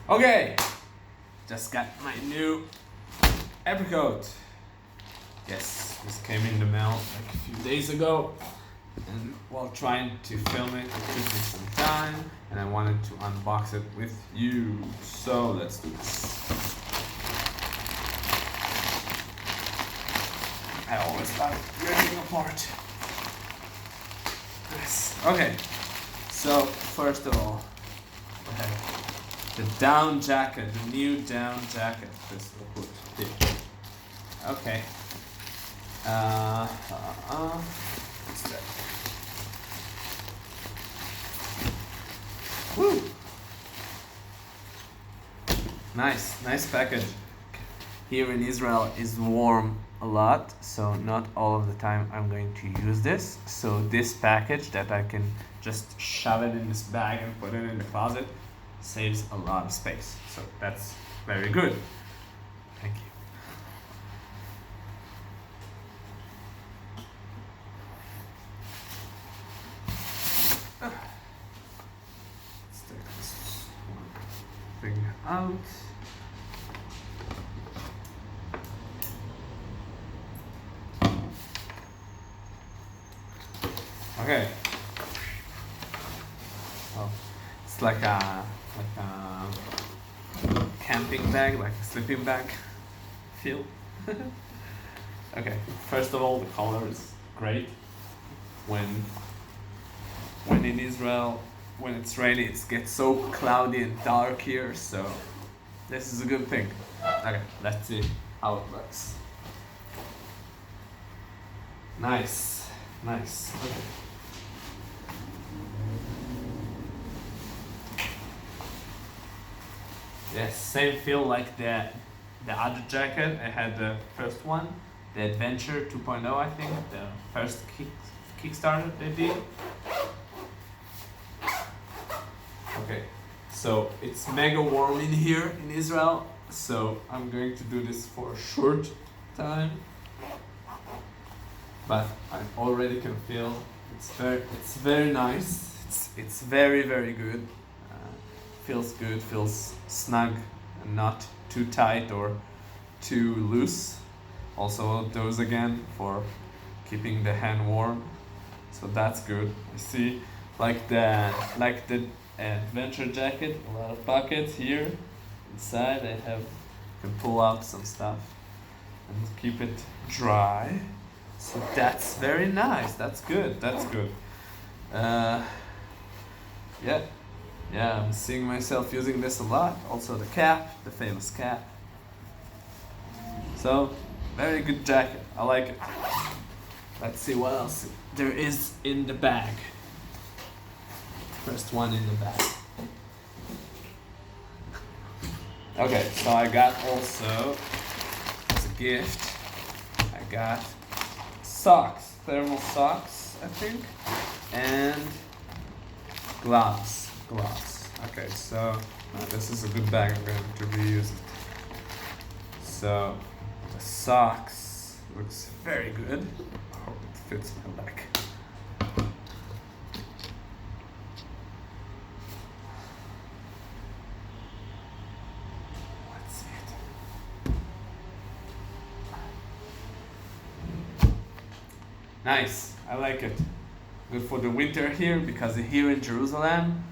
Okay, just got my new Apricoat. Yes, this came in the mail like a few days ago, and while trying to film it took me some time, and I wanted to unbox it with you. So let's do this. I always love ripping apart. Yes. Okay, so first of all, we have the down jacket, the new down jacket. This will put here. Okay. What's that? Woo! Nice package. Here in Israel is warm a lot, so not all of the time I'm going to use this. So this package that I can just shove it in this bag and put it in the closet saves a lot of space. So that's very good. Thank you. Let's take this one thing out. Okay. Oh, it's like a camping bag, like a sleeping bag feel. Okay, first of all, the color is great. When in Israel, when it's rainy, it gets so cloudy and dark here, so this is a good thing. Okay, let's see how it looks. Nice. Okay. Yes, same feel like the other jacket. I had the first one, the Adventure 2.0, I think, the first Kickstarter they did. Okay, so it's mega warm in here in Israel, so I'm going to do this for a short time. But I already can feel it's very nice. It's very good. Feels good, feels snug and not too tight or too loose. Also those again for keeping the hand warm. So that's good. I see like the adventure jacket, a lot of pockets here inside. I can pull out some stuff and keep it dry. So that's very nice. That's good. Yeah, I'm seeing myself using this a lot. Also the cap, the famous cap. So, very good jacket. I like it. Let's see what else there is in the bag. First one in the bag. Okay, so I got also, as a gift, I got socks, thermal socks, I think, and gloves. Okay, so this is a good bag. I'm going to reuse it. So the socks looks very good. I hope it fits my leg. Let's see it. Nice. I like it. Good for the winter here, because here in Jerusalem,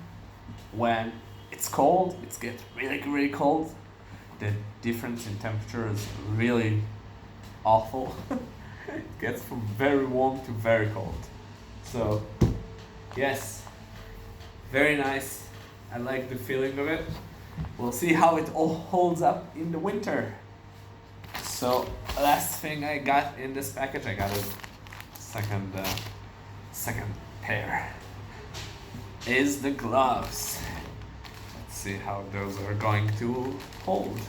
when it's cold, it gets really cold. The difference in temperature is really awful. It gets from very warm to very cold. So yes, very nice. I like the feeling of it. We'll see how it all holds up in the winter. So last thing I got in this package, I got a second pair, is the gloves. Let's see how those are going to hold.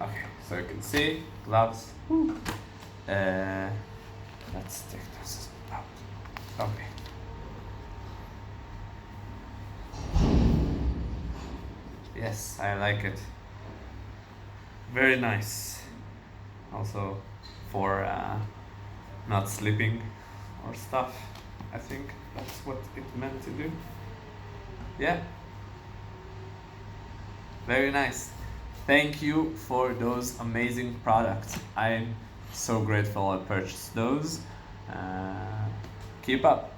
Okay, so you can see gloves. Let's take this out. Okay. Yes, I like it. Very nice. Also for not sleeping or stuff. I think that's what it meant to do. Yeah. Very nice. Thank you for those amazing products. I'm so grateful I purchased those. Keep up.